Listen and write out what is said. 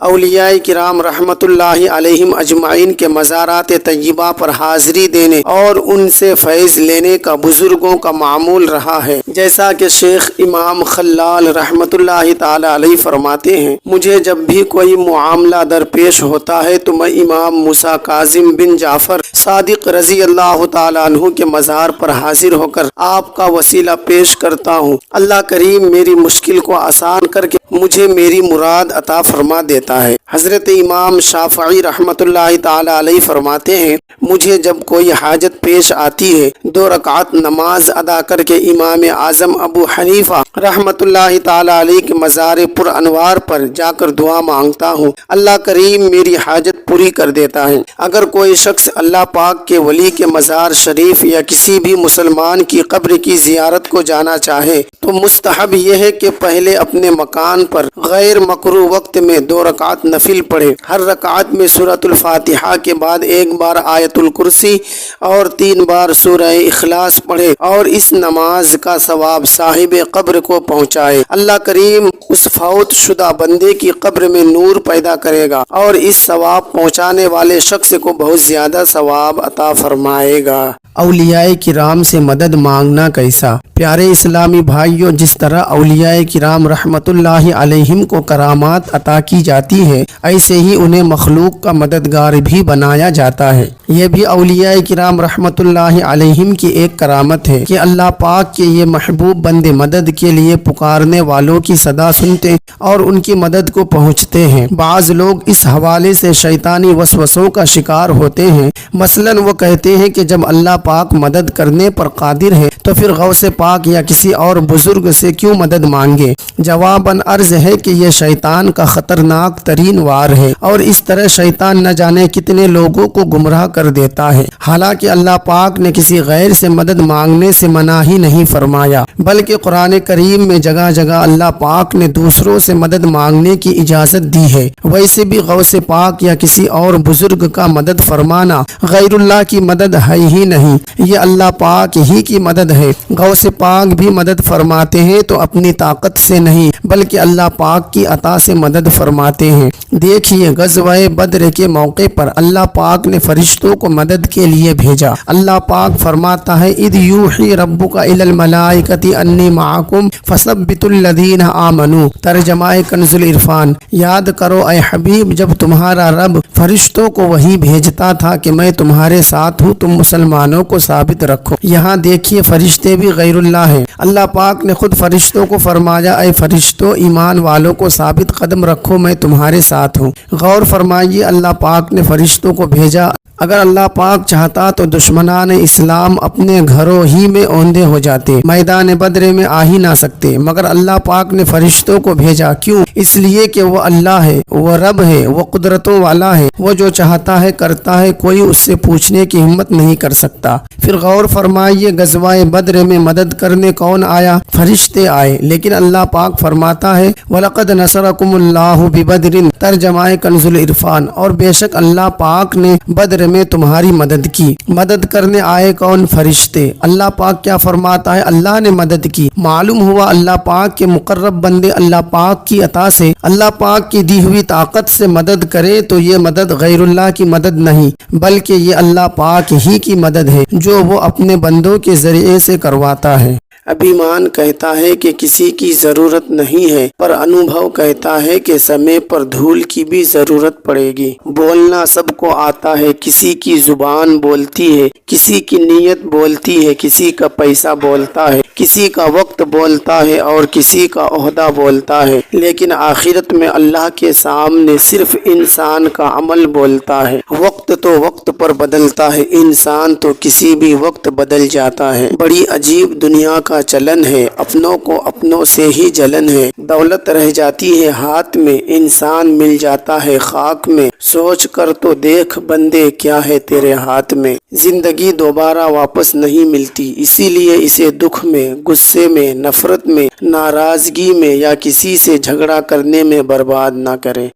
اولیاء کرام رحمتاللہ علیہم اجمعین کے مزارات طیبہ پر حاضری دینے اور ان سے فیض لینے کا بزرگوں کا معمول رہا ہے، جیسا کہ شیخ امام خلال رحمت اللہ تعالی علیہ فرماتے ہیں، مجھے جب بھی کوئی معاملہ درپیش ہوتا ہے تو میں امام موسیٰ کاظم بن جعفر صادق رضی اللہ تعالی عنہ کے مزار پر حاضر ہو کر آپ کا وسیلہ پیش کرتا ہوں۔ اللہ کریم میری مشکل کو آسان کر کے مجھے میری مراد عطا فرما دیتا ہے۔ حضرت امام شافعی رحمت اللہ تعالی علیہ فرماتے ہیں، مجھے جب کوئی حاجت پیش آتی ہے 2 رکعت نماز ادا کر کے امام اعظم ابو حنیفہ رحمت اللہ تعالی علیہ کے مزار پر انوار پر جا کر دعا مانگتا ہوں، اللہ کریم میری حاجت پوری کر دیتا ہے۔ اگر کوئی شخص اللہ پاک کے ولی کے مزار شریف یا کسی بھی مسلمان کی قبر کی زیارت کو جانا چاہے تو مستحب یہ ہے کہ پہلے اپنے مکان پر غیر مکروہ وقت میں 2 رکعت نفل پڑھے۔ ہر رکعت میں سورۃ الفاتحہ کے بعد 1 بار آیت الکرسی اور 3 بار سورہ اخلاص پڑھے اور اس نماز کا ثواب صاحب قبر کو پہنچائے۔ اللہ کریم اس فوت شدہ بندے کی قبر میں نور پیدا کرے گا اور اس ثواب پہنچانے والے شخص کو بہت زیادہ ثواب عطا فرمائے گا۔ اولیاء کرام سے مدد مانگنا کیسا؟ پیارے اسلامی بھائیوں، جس طرح اولیاء کرام رحمت اللہ علیہم کو کرامات عطا کی جاتی ہے، ایسے ہی انہیں مخلوق کا مددگار بھی بنایا جاتا ہے۔ یہ بھی اولیاء کرام رحمت اللہ علیہم کی ایک کرامت ہے کہ اللہ پاک کے یہ محبوب بندے مدد کے لیے پکارنے والوں کی صدا سنتے اور ان کی مدد کو پہنچتے ہیں۔ بعض لوگ اس حوالے سے شیطانی وسوسوں کا شکار ہوتے ہیں، مثلا وہ کہتے ہیں کہ جب اللہ پاک مدد کرنے پر قادر ہے تو پھر غوث پاک یا کسی اور بزرگ سے کیوں مدد مانگے؟ جواباً عرض ہے کہ یہ شیطان کا خطرناک ترین وار ہے اور اس طرح شیطان نہ جانے کتنے لوگوں کو گمراہ کر دیتا ہے۔ حالانکہ اللہ پاک نے کسی غیر سے مدد مانگنے سے منع ہی نہیں فرمایا، بلکہ قرآن کریم میں جگہ جگہ اللہ پاک نے دوسروں سے مدد مانگنے کی اجازت دی ہے۔ ویسے بھی غوث پاک یا کسی اور بزرگ کا مدد فرمانا غیر اللہ کی مدد ہے ہی نہیں، یہ اللہ پاک ہی کی مدد ہے۔ غوث پاک بھی مدد فرماتے ہیں تو اپنی طاقت سے نہیں بلکہ اللہ پاک کی عطا سے مدد فرماتے ہیں۔ دیکھیے غزوہ بدر کے موقع پر اللہ پاک نے فرشتوں کو مدد کے لیے بھیجا۔ اللہ پاک فرماتا ہے اذ یوحی ربک الی الملائکۃ انی معکم فثبتوا الذین آمنوا، ترجمہ کنز العرفان۔ یاد کرو اے حبیب جب تمہارا رب فرشتوں کو وہی بھیجتا تھا کہ میں تمہارے ساتھ ہوں، تم مسلمانوں کو ثابت رکھو۔ یہاں دیکھیے فرشتے بھی غیر اللہ ہیں۔ اللہ پاک نے خود فرشتوں کو فرمایا اے فرشتوں ایمان والوں کو ثابت قدم رکھو، میں تمہارے ساتھ ہوں۔ غور فرمائیے اللہ پاک نے فرشتوں کو بھیجا۔ اگر اللہ پاک چاہتا تو دشمنان اسلام اپنے گھروں ہی میں اوندے ہو جاتے، میدان بدر میں آ ہی نہ سکتے، مگر اللہ پاک نے فرشتوں کو بھیجا۔ کیوں؟ اس لیے کہ وہ اللہ ہے، وہ رب ہے، وہ قدرتوں والا ہے، وہ جو چاہتا ہے کرتا ہے، کوئی اس سے پوچھنے کی ہمت نہیں کر سکتا۔ پھر غور فرمائیے غزوہ بدر میں مدد کرنے کون آیا؟ فرشتے آئے، لیکن اللہ پاک فرماتا ہے وَلَقَدْ نَصَرَكُمُ اللَّهُ بِبَدْرٍ، ترجمہ کنز العرفان، اور بے شک اللہ پاک نے بدر میں تمہاری مدد کی۔ مدد کرنے آئے کون؟ فرشتے۔ اللہ پاک کیا فرماتا ہے؟ اللہ نے مدد کی۔ معلوم ہوا اللہ پاک کے مقرب بندے اللہ پاک کی عطا سے، اللہ پاک کی دی ہوئی طاقت سے مدد کرے تو یہ مدد غیر اللہ کی مدد نہیں بلکہ یہ اللہ پاک ہی کی مدد ہے جو وہ اپنے بندوں کے ذریعے سے کرواتا ہے۔ ابھیمان کہتا ہے کہ کسی کی ضرورت نہیں ہے، پر انوبھو کہتا ہے کہ سمے پر دھول کی بھی ضرورت پڑے گی۔ بولنا سب کو آتا ہے، کسی کی زبان بولتی ہے، کسی کی نیت بولتی ہے، کسی کا پیسہ بولتا ہے، کسی کا وقت بولتا ہے اور کسی کا عہدہ بولتا ہے، لیکن آخرت میں اللہ کے سامنے صرف انسان کا عمل بولتا ہے۔ وقت تو وقت پر بدلتا ہے، انسان تو کسی بھی وقت بدل جاتا ہے۔ بڑی عجیب دنیا کا چلن ہے، اپنوں کو اپنوں سے ہی جلن ہے۔ دولت رہ جاتی ہے ہاتھ میں، انسان مل جاتا ہے خاک میں، سوچ کر تو دیکھ بندے کیا ہے تیرے ہاتھ میں۔ زندگی دوبارہ واپس نہیں ملتی، اسی لیے اسے دکھ میں، غصے میں، نفرت میں، ناراضگی میں یا کسی سے جھگڑا کرنے میں برباد نہ کرے۔